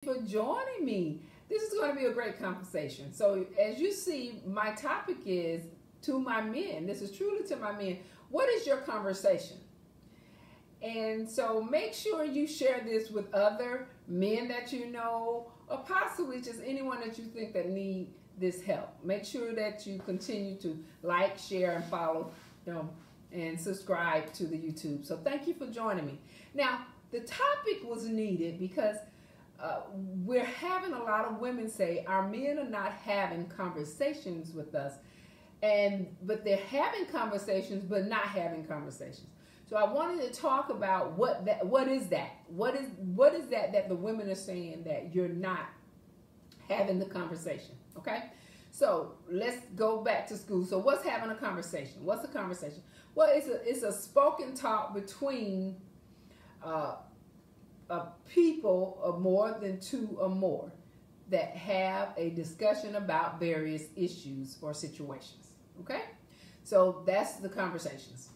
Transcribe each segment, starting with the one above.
For joining me. This is going to be a great conversation. So, as you see, my topic is to my men. This is truly to my men. What is your conversation? And so, make sure you share this with other men that you know, or possibly just anyone that you think that need this help. Make sure that you continue to like, share, and follow them and subscribe to the YouTube. So, thank you for joining me. Now, the topic was needed because we're having a lot of women say our men are not having conversations with us, but they're having conversations but not having conversations. So I wanted to talk about what is that that the women are saying that you're not having the conversation. Okay, so let's go back to school. So what's having a conversation? What's a conversation? Well, it's a spoken talk between people of more than two or more that have a discussion about various issues or situations. Okay, so that's the conversations.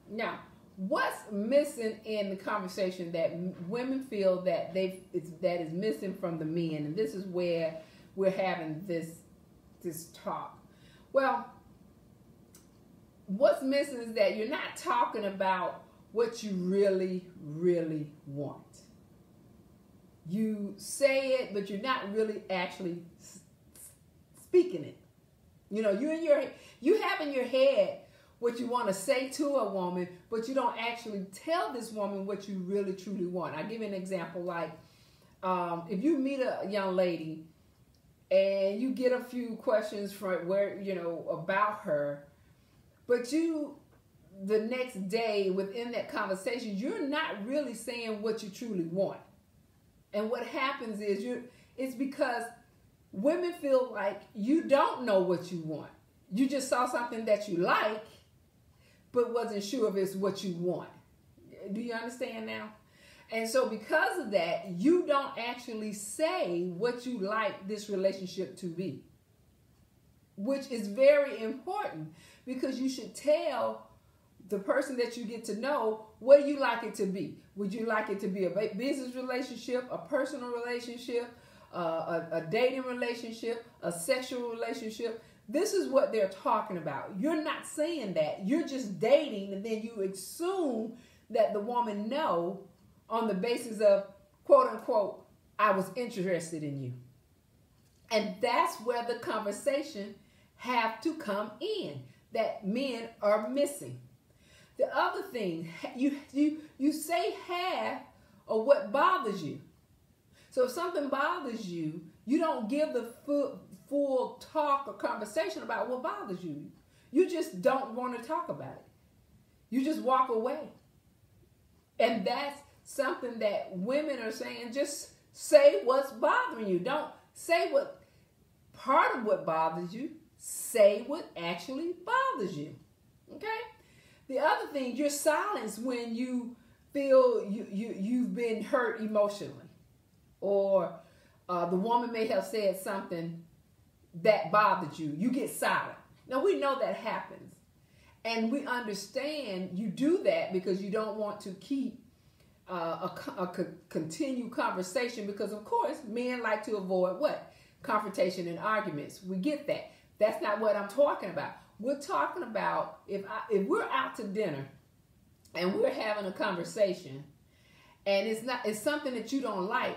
Now, what's missing in the conversation that women feel that that is missing from the men, and this is where we're having this talk. Well, what's missing is that you're not talking about what you really want. You say it, but you're not really actually speaking it. You know, you have in your head what you want to say to a woman, but you don't actually tell this woman what you really truly want. I'll give you an example. Like, if you meet a young lady and you get a few questions from about her, but the next day within that conversation, you're not really saying what you truly want. And what happens is it's because women feel like you don't know what you want. You just saw something that you like, but wasn't sure if it's what you want. Do you understand now? And so because of that, you don't actually say what you like this relationship to be, which is very important because you should tell the person that you get to know, what do you like it to be? Would you like it to be a business relationship, a personal relationship, a dating relationship, a sexual relationship? This is what they're talking about. You're not saying that. You're just dating, and then you assume that the woman know on the basis of, quote unquote, I was interested in you. And that's where the conversation have to come in that men are missing. The other thing, you say half of what bothers you. So if something bothers you, you don't give the full talk or conversation about what bothers you. You just don't want to talk about it. You just walk away. And that's something that women are saying, just say what's bothering you. Don't say what part of what bothers you. Say what actually bothers you. Okay? The other thing, you're silenced when you feel you've been hurt emotionally, or the woman may have said something that bothered you. You get silent. Now, we know that happens, and we understand you do that because you don't want to keep a continued conversation because, of course, men like to avoid what? Confrontation and arguments. We get that. That's not what I'm talking about. We're talking about if we're out to dinner and we're having a conversation and it's something that you don't like,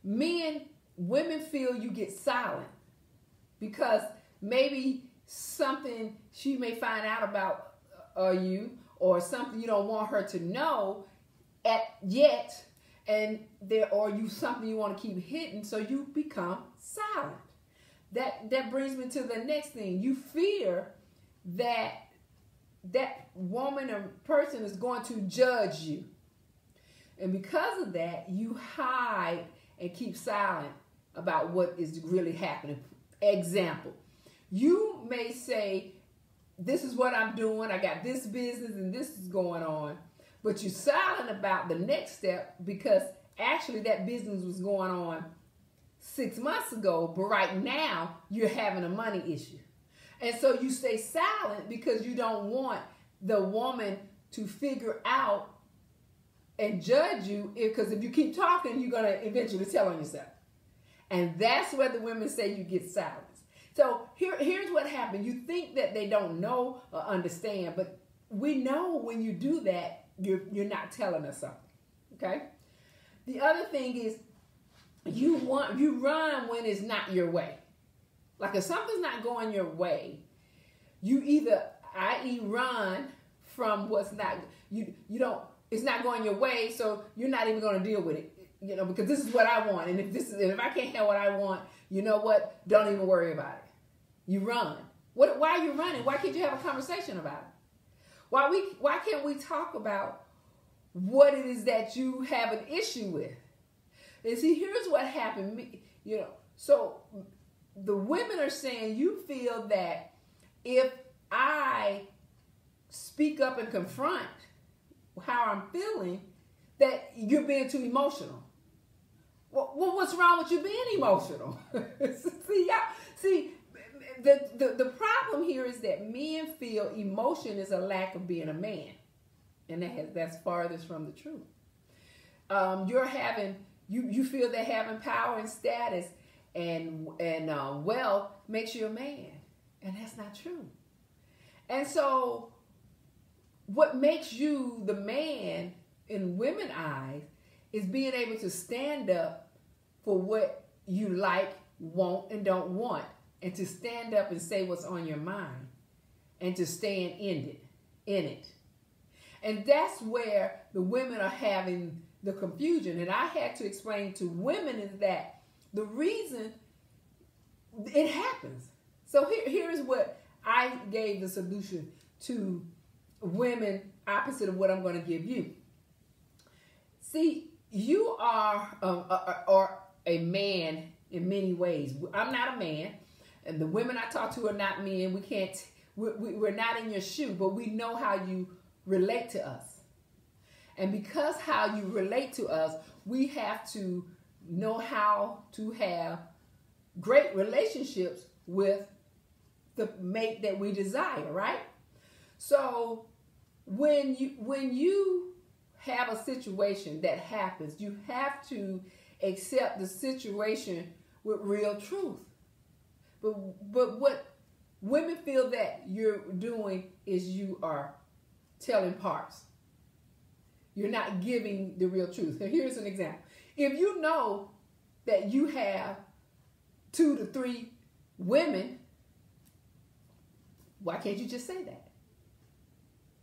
women feel you get silent because maybe something she may find out about you, or something you don't want her to know yet, or something you want to keep hidden, so you become silent. That brings me to the next thing. You fear that woman or person is going to judge you. And because of that, you hide and keep silent about what is really happening. Example, you may say, this is what I'm doing, I got this business and this is going on, but you're silent about the next step because actually that business was going on 6 months ago, but right now you're having a money issue. And so you stay silent because you don't want the woman to figure out and judge you, because if you keep talking, you're going to eventually tell on yourself. And that's where the women say you get silenced. So here's what happened. You think that they don't know or understand, but we know when you do that, you're not telling us something. Okay? The other thing is you run when it's not your way. Like if something's not going your way, you either, i.e., run from what's not, you don't, it's not going your way, so you're not even going to deal with it. You know, because this is what I want, and if I can't have what I want, you know what? Don't even worry about it. You run. Why are you running? Why can't you have a conversation about it? Why can't we talk about what it is that you have an issue with? And see, here's what happened. You know, so the women are saying you feel that if I speak up and confront how I'm feeling, that you're being too emotional. Well, what's wrong with you being emotional? See, the problem here is that men feel emotion is a lack of being a man, and that's farthest from the truth. You feel that having power and status and wealth makes you a man, and that's not true. And so, what makes you the man in women's eyes is being able to stand up for what you like, want, and don't want, and to stand up and say what's on your mind, and to stand in it. And that's where the women are having the confusion. And I had to explain to women is that the reason it happens. So here's what I gave the solution to women, opposite of what I'm going to give you. See, you are a man in many ways. I'm not a man, and the women I talk to are not men. We're not in your shoe, but we know how you relate to us. And because how you relate to us, we have to know how to have great relationships with the mate that we desire, right? So when you have a situation that happens, you have to accept the situation with real truth. But what women feel that you're doing is you are telling parts. You're not giving the real truth. So here's an example. If you know that you have 2 to 3 women, why can't you just say that?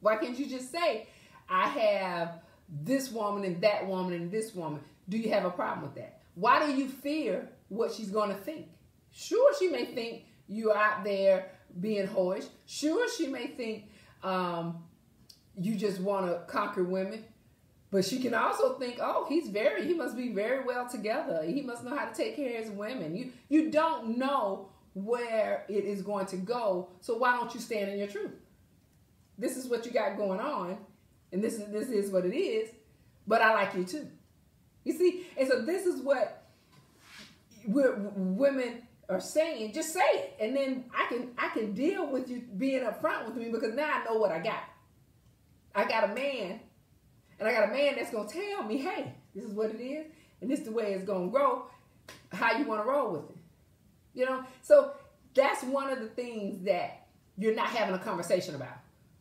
Why can't you just say, I have this woman and that woman and this woman? Do you have a problem with that? Why do you fear what she's going to think? Sure, she may think you're out there being hoish. Sure, she may think you just want to conquer women. But she can also think, oh, he must be very well together. He must know how to take care of his women. You don't know where it is going to go, so why don't you stand in your truth? This is what you got going on, and this is what it is, but I like you too. You see? And so this is what women are saying. Just say it, and then I can deal with you being upfront with me, because now I know what I got. I got a man. And I got a man that's going to tell me, hey, this is what it is, and this is the way it's going to grow, how you want to roll with it. You know? So that's one of the things that you're not having a conversation about.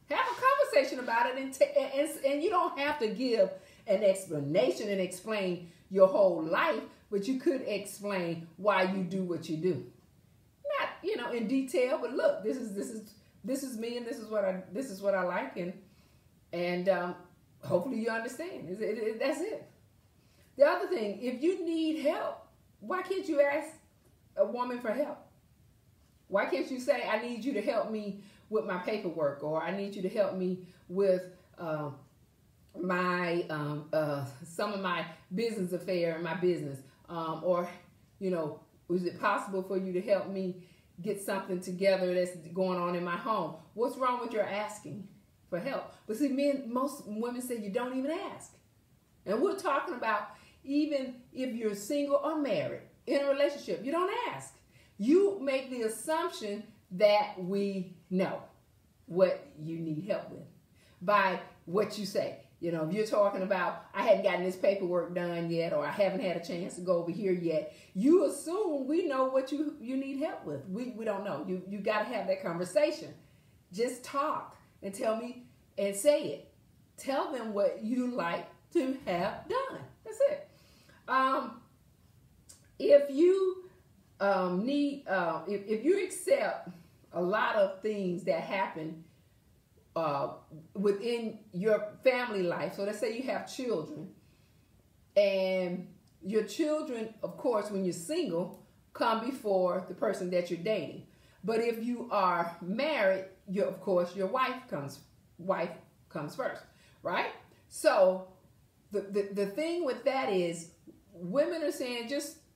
Have a conversation about it, and you don't have to give an explanation and explain your whole life, but you could explain why you do what you do. Not, in detail, but look, this is me, and this is what I like, and hopefully you understand. That's it. The other thing, if you need help, why can't you ask a woman for help? Why can't you say, I need you to help me with my paperwork, or I need you to help me with my some of my business affair in my business, or is it possible for you to help me get something together that's going on in my home? What's wrong with your asking for help? But see, most women say you don't even ask. And we're talking about even if you're single or married, in a relationship, you don't ask. You make the assumption that we know what you need help with by what you say. You know, if you're talking about, I hadn't gotten this paperwork done yet, or I haven't had a chance to go over here yet, you assume we know what you need help with. We don't know. You got to have that conversation. Just talk and tell me and say it. Tell them what you like to have done. That's it. If you if you accept a lot of things that happen within your family life, so let's say you have children, and your children, of course, when you're single, come before the person that you're dating. But if you are married, of course, your wife comes first, right? So the thing with that is, women are saying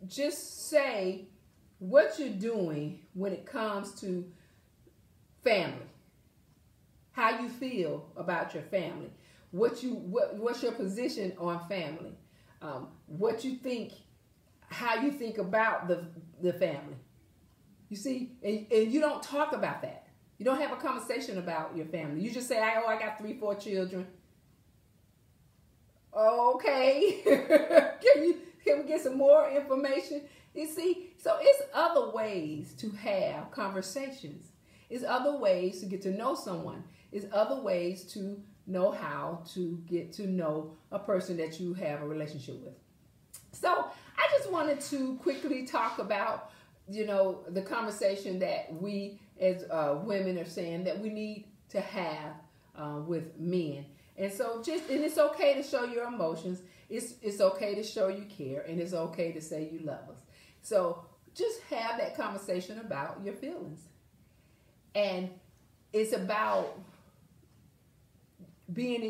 just say what you're doing when it comes to family, how you feel about your family, what's your position on family, what you think, how you think about the family. You see, and you don't talk about that. You don't have a conversation about your family. You just say, "Oh, I got 3-4 children." Okay, can we get some more information? You see, so it's other ways to have conversations. It's other ways to get to know someone. It's other ways to know how to get to know a person that you have a relationship with. So I just wanted to quickly talk about, the conversation that we as women are saying that we need to have with men. And so and it's okay to show your emotions. It's okay to show you care, and it's okay to say you love us. So just have that conversation about your feelings. And it's about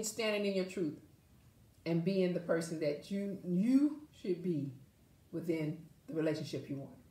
standing in your truth and being the person that you should be within the relationship you want.